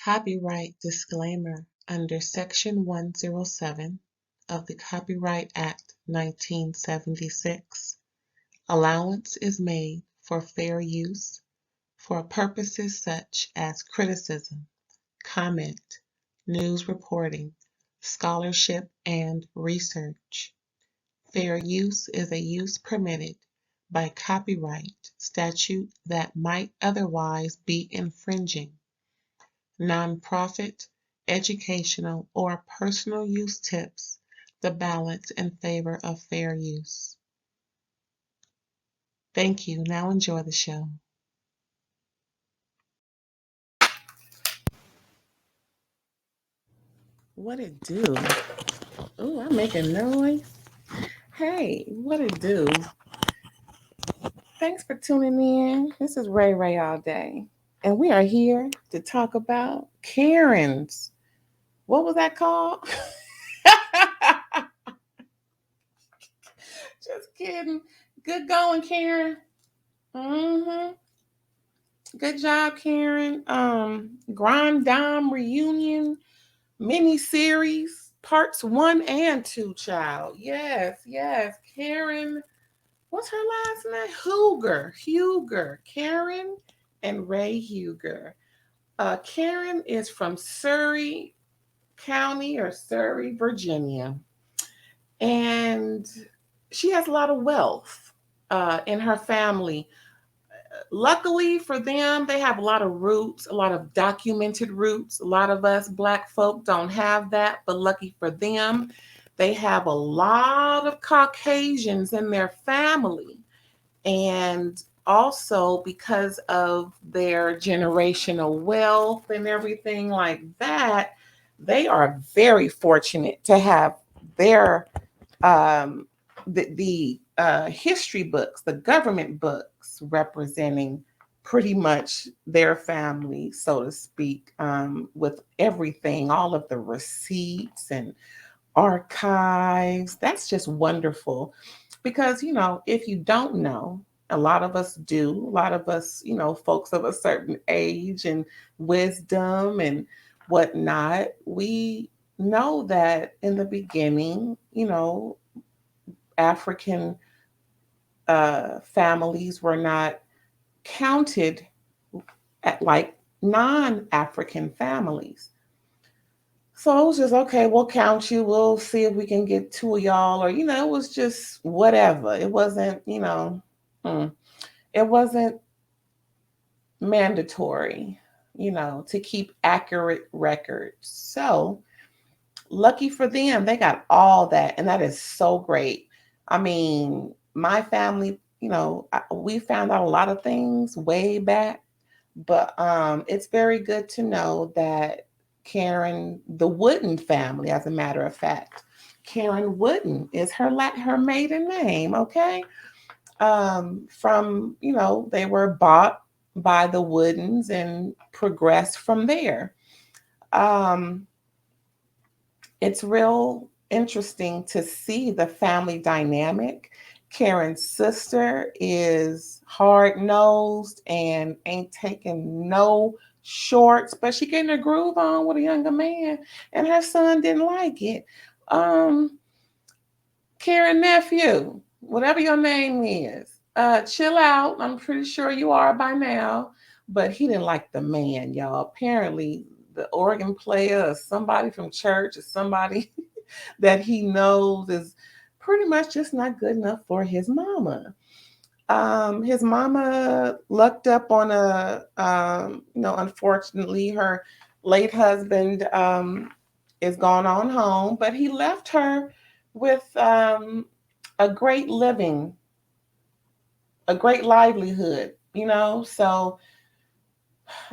Copyright disclaimer under Section 107 of the Copyright Act 1976. Allowance is made for fair use for purposes such as criticism, comment, news reporting, scholarship, and research. Fair use is a use permitted by copyright statute that might otherwise be infringing. Nonprofit, educational, or personal use tips the balance in favor of fair use. Thank you. Now enjoy the show. What it do? Oh, I'm making noise. Hey, what it do? Thanks for tuning in. This is Ray Ray All Day. And we are here to talk about Karens. What was that called? Just kidding. Good going, Karen. Mm-hmm. Good job, Karen. Grande reunion miniseries parts 1 and 2, child. Yes. Karen, what's her last name? Huger. Karen and Ray Huger. Karen is from Surrey County or Surrey, Virginia. And she has a lot of wealth in her family. Luckily for them, they have a lot of roots, a lot of documented roots. A lot of us Black folk don't have that, but lucky for them, they have a lot of Caucasians in their family. And also because of their generational wealth and everything like that, they are very fortunate to have their the history books, the government books representing pretty much their family, so to speak, with everything, all of the receipts and archives. That's just wonderful because, if you don't know, a lot of us do, a lot of us, folks of a certain age and wisdom and whatnot, we know that in the beginning, African families were not counted at like non-African families. So it was just okay, we'll count you. We'll see if we can get two of y'all, or it was just whatever. It wasn't, it wasn't mandatory, to keep accurate records. So lucky for them, they got all that, and that is so great. I mean, my family, we found out a lot of things way back, but it's very good to know that Karen, the Wooden family, as a matter of fact, Karen Wooden is her maiden name. Okay, from they were bought by the Woodens and progressed from there. Um, it's real interesting to see the family dynamic. Karen's sister is hard nosed and ain't taking no shorts, but she getting her groove on with a younger man, and her son didn't like it. Um, Karen nephew, whatever your name is, chill out. I'm pretty sure you are by now, but he didn't like the man, y'all. Apparently, the organ player or somebody from church or somebody that he knows is pretty much just not good enough for his mama. His mama lucked up on unfortunately, her late husband is gone on home, but he left her with a great living, a great livelihood, So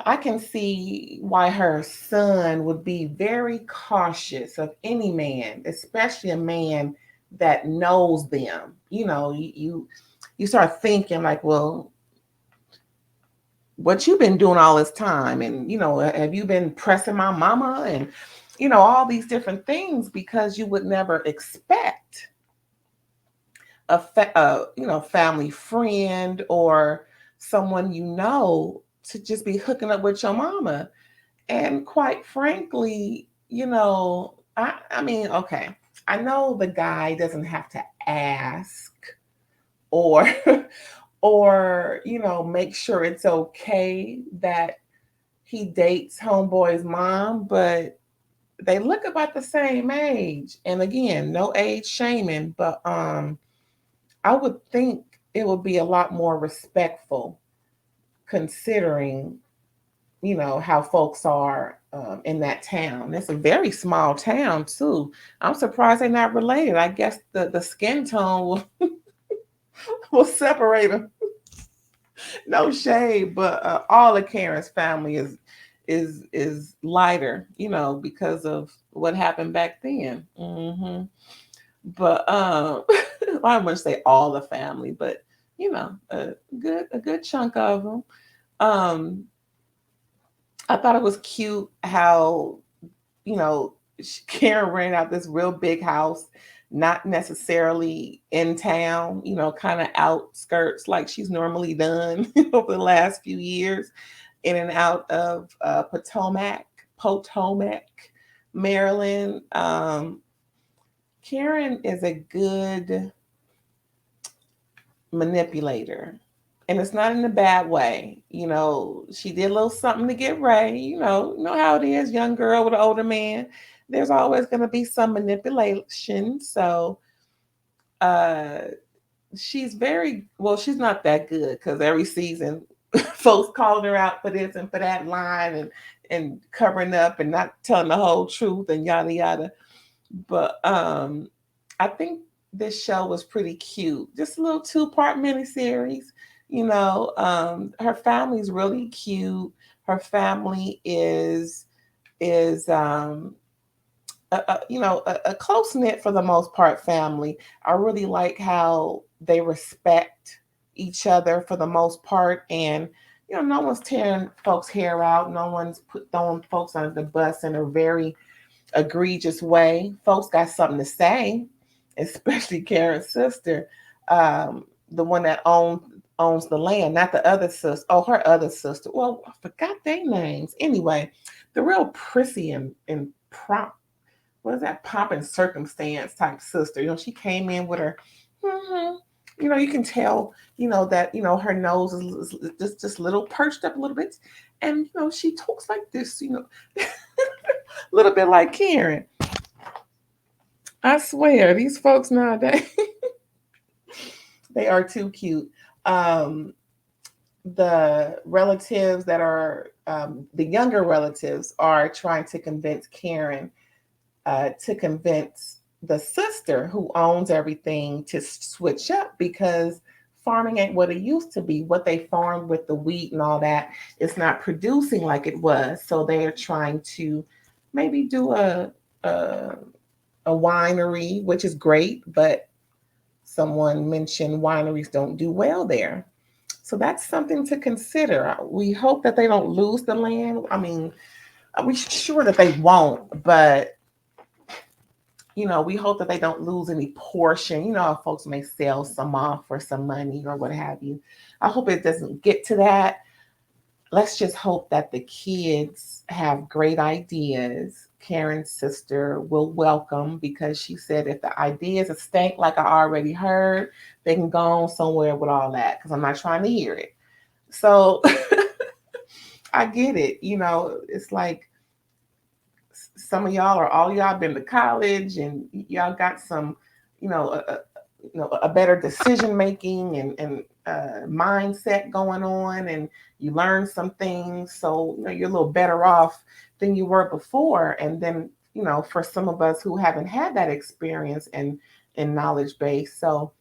I can see why her son would be very cautious of any man, especially a man that knows them. You start thinking like, well, what you been doing all this time, and have you been pressing my mama, and all these different things, because you would never expect a family friend or someone to just be hooking up with your mama. And quite frankly, I mean, okay, I know the guy doesn't have to ask or or make sure it's okay that he dates homeboy's mom, but they look about the same age. And again, no age shaming, but I would think it would be a lot more respectful considering how folks are in that town. It's a very small town too. I'm surprised they're not related. I guess the skin tone will separate them. No shade, but all of Karen's family is lighter, because of what happened back then. But I wouldn't say all the family, but a good chunk of them. Um, I thought it was cute how you know Karen rented out this real big house, not necessarily in town, kind of outskirts like she's normally done over the last few years, in and out of Potomac, Maryland. Karen is a good manipulator. And it's not in a bad way. She did a little something to get Ray. You know how it is, young girl with an older man. There's always going to be some manipulation. So uh, she's very, well, she's not that good because every season folks calling her out for this and for that line and covering up and not telling the whole truth and yada yada. But I think this show was pretty cute. Just a little two-part miniseries. Her family's really cute. Her family is a close knit for the most part family. I really like how they respect each other for the most part, and no one's tearing folks' hair out. No one's throwing folks under the bus in a very egregious way. Folks got something to say, especially Karen's sister, the one that owns the land, not the other sister. Oh, her other sister. Well, I forgot their names. Anyway, the real prissy and prompt. What is that pomp and circumstance type sister? She came in with her. hmm you can tell. That her nose is just little perched up a little bit, and she talks like this. A little bit like Karen. I swear, these folks nowadays, they are too cute. Um, the relatives that are the younger relatives are trying to convince Karen to convince the sister who owns everything to switch up because farming ain't what it used to be. What they farmed with the wheat and all that is not producing like it was. So they are trying to maybe do a a winery, which is great, but someone mentioned wineries don't do well there. So that's something to consider. We hope that they don't lose the land. I mean, we're sure that they won't, but we hope that they don't lose any portion. How folks may sell some off for some money or what have you. I hope it doesn't get to that. Let's just hope that the kids have great ideas. Karen's sister will welcome because she said if the ideas are stank like I already heard, they can go on somewhere with all that because I'm not trying to hear it. So I get it. It's like some of y'all or all y'all been to college and y'all got some, a better decision making and mindset going on, and you learn some things, so you're a little better off than you were before. And then for some of us who haven't had that experience and knowledge base, so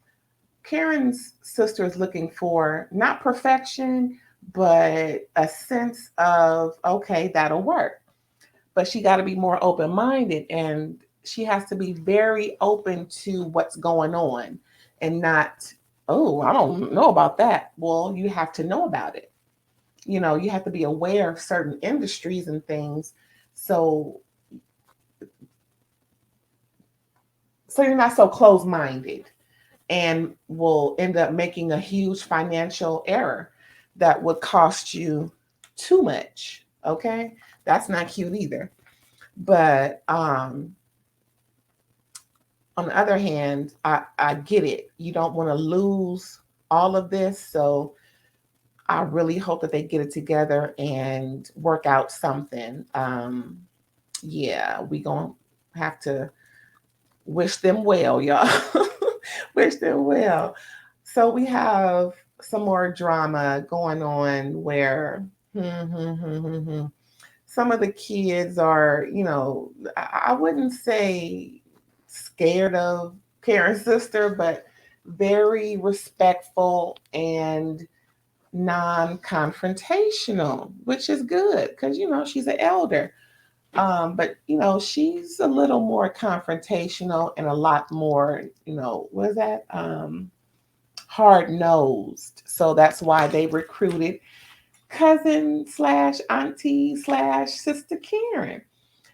Karen's sister is looking for not perfection, but a sense of okay, that'll work, but she got to be more open minded, and she has to be very open to what's going on and not, oh, I don't know about that. Well, you have to know about it. You have to be aware of certain industries and things. So you're not so close minded and will end up making a huge financial error that would cost you too much. Okay, that's not cute either. But on the other hand, I get it. You don't want to lose all of this, so I really hope that they get it together and work out something. Yeah, we gonna have to wish them well, y'all. Wish them well. So we have some more drama going on where some of the kids are, I wouldn't say scared of Karen's sister, but very respectful and non-confrontational, which is good because she's an elder. But she's a little more confrontational and a lot more, what is that? Hard nosed. So that's why they recruited cousin slash auntie slash sister Karen.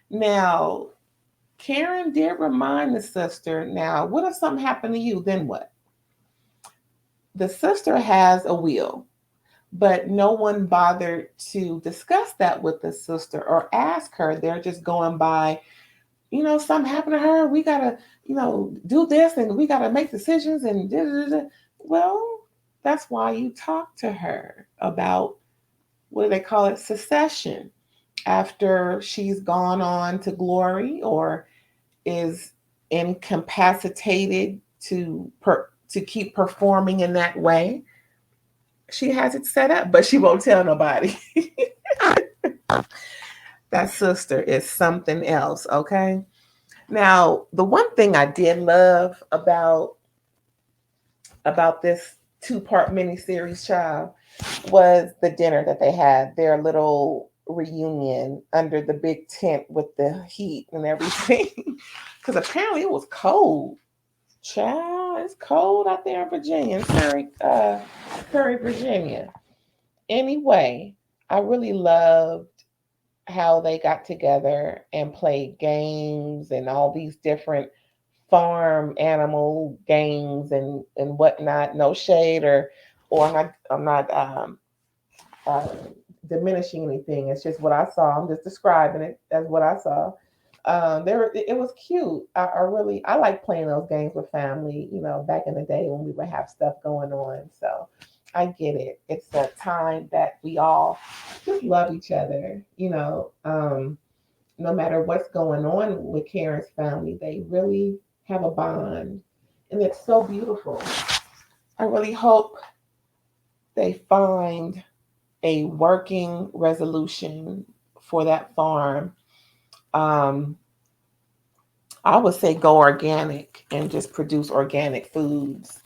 Now, Karen did remind the sister, now, what if something happened to you? Then what? The sister has a will, but no one bothered to discuss that with the sister or ask her. They're just going by, something happened to her. We got to, do this and we got to make decisions and da, da, da. Well, that's why you talk to her about, what do they call it? Secession, after she's gone on to glory or is incapacitated to keep performing in that way. She has it set up, but she won't tell nobody. That sister is something else, okay? Now, the one thing I did love about this two-part miniseries, child, was the dinner that they had, their little reunion under the big tent with the heat and everything. Because apparently it was cold. Child, it's cold out there in Virginia, Curry, Virginia. Anyway, I really loved how they got together and played games and all these different farm animal games and whatnot. No shade or I'm not uh, diminishing anything. It's just what I saw. I'm just describing it as what I saw. It was cute. I like playing those games with family. Back in the day when we would have stuff going on. So I get it. It's a time that we all just love each other. No matter what's going on with Karen's family, they really have a bond, and it's so beautiful. I really hope they find a working resolution for that farm. Um, I would say go organic and just produce organic foods.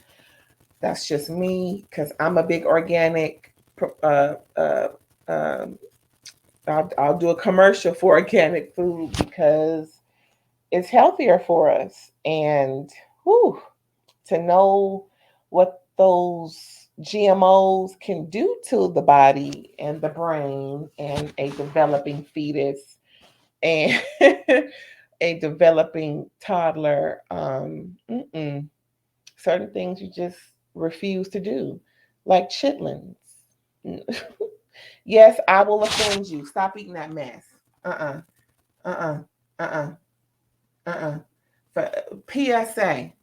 That's just me because I'm a big organic. Uh, uh, um, I'll do a commercial for organic food because it's healthier for us. And whew, to know what those GMOs can do to the body and the brain and a developing fetus and a developing toddler. Certain things you just refuse to do, like chitlins. Yes, I will offend you. Stop eating that mess. Uh uh-uh, uh uh For PSA,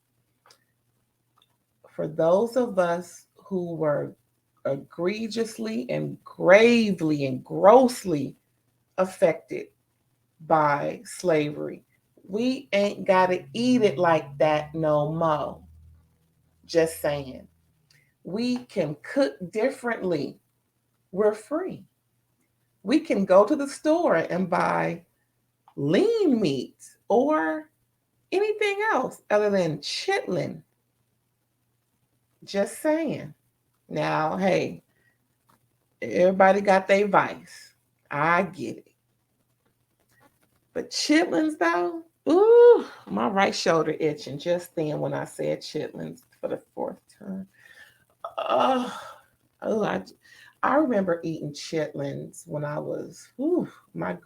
for those of us who were egregiously and gravely and grossly affected by slavery, we ain't got to eat it like that no more. Just saying. We can cook differently. We're free. We can go to the store and buy lean meat or anything else other than chitlin. Just saying. Now, hey, everybody got their vice. I get it. But chitlins, though, ooh, my right shoulder itching just then when I said chitlins for the fourth time. Oh, oh, I remember eating chitlins when I was, ooh, my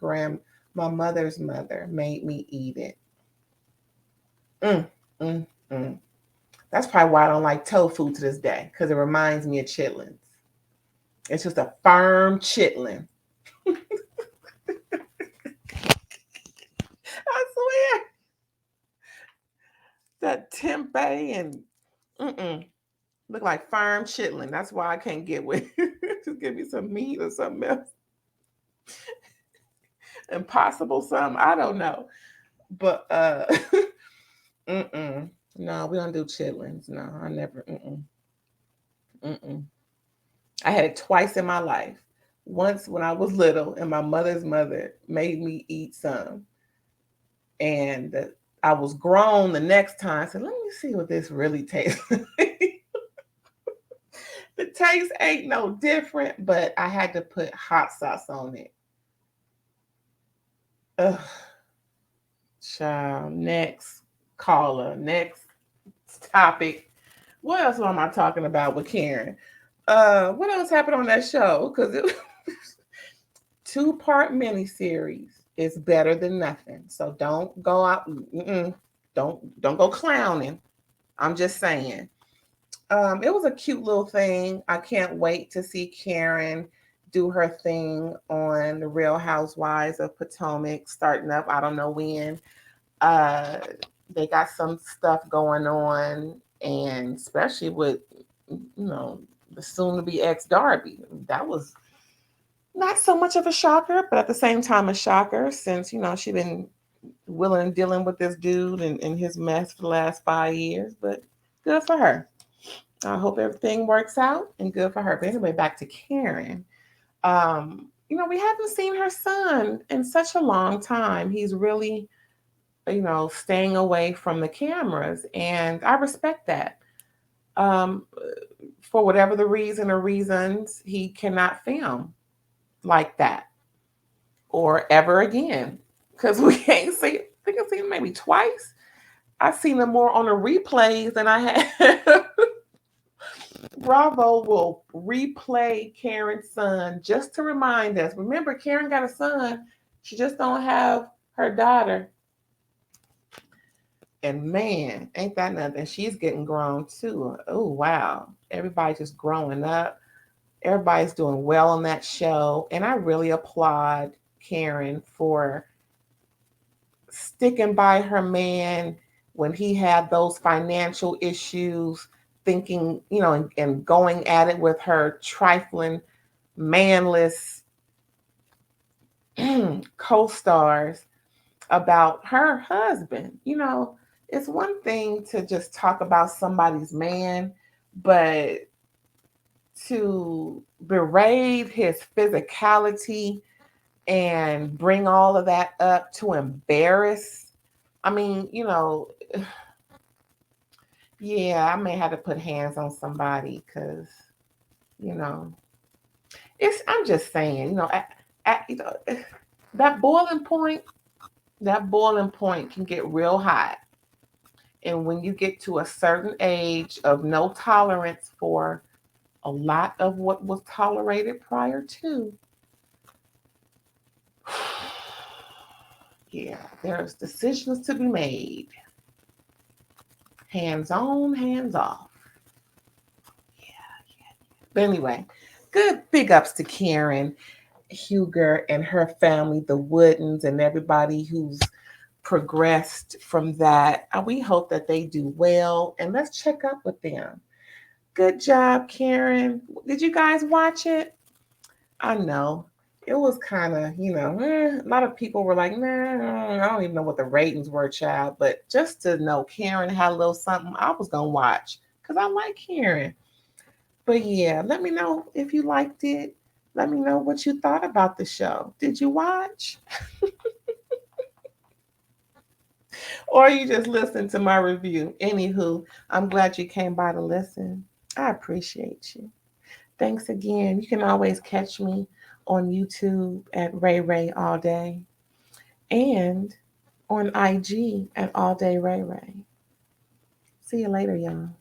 mother's mother made me eat it. Mm, mm, mm. That's probably why I don't like tofu to this day because it reminds me of chitlins. It's just a firm chitlin. tempeh and mm-mm. Look like firm chitlin. That's why I can't get with just give me some meat or something else. Impossible something. I don't know. But mm-mm. No, we don't do chitlins. No, I never mm-mm. I had it twice in my life. Once when I was little and my mother's mother made me eat some. And I was grown the next time. I said, let me see what this really tastes like. The taste ain't no different, but I had to put hot sauce on it. Ugh, child. Next caller. Next topic. What else am I talking about with Karen? What else happened on that show? Because it two-part miniseries is better than nothing. So don't go out. Don't go clowning. I'm just saying. It was a cute little thing. I can't wait to see Karen do her thing on the Real Housewives of Potomac starting up. I don't know when. Uh, they got some stuff going on, and especially with the soon-to-be ex Darby. That was not so much of a shocker, but at the same time a shocker since she been willing and dealing with this dude and his mess for the last 5 years. But good for her. I hope everything works out and good for her. But anyway, back to Karen. We haven't seen her son in such a long time. He's really, staying away from the cameras, and I respect that. Um, for whatever the reason or reasons, he cannot film like that or ever again because we ain't seen. I think I've seen him maybe twice. I've seen him more on the replays than I have. Bravo will replay Karen's son just to remind us. Remember, Karen got a son. She just don't have her daughter. And man, ain't that nothing? She's getting grown too. Oh wow. Everybody's just growing up. Everybody's doing well on that show. And I really applaud Karen for sticking by her man when he had those financial issues, thinking, and going at it with her trifling, manless co stars about her husband. It's one thing to just talk about somebody's man, but to berate his physicality and bring all of that up to embarrass. I mean, yeah, I may have to put hands on somebody because, you know, I'm just saying, that boiling point can get real hot. And when you get to a certain age of no tolerance for a lot of what was tolerated prior to, yeah, there's decisions to be made. Hands on, hands off. Yeah. But anyway, good big ups to Karen Huger and her family, the Woodens, and everybody who's progressed from that. We hope that they do well, and let's check up with them. Good job, Karen. Did you guys watch it? I know. It was kind of, a lot of people were like, nah, I don't even know what the ratings were, child. But just to know Karen had a little something, I was going to watch because I like Karen. But yeah, let me know if you liked it. Let me know what you thought about the show. Did you watch? Or you just listened to my review? Anywho, I'm glad you came by to listen. I appreciate you. Thanks again. You can always catch me on YouTube at Ray Ray All Day and on IG at All Day Ray Ray. See you later, y'all.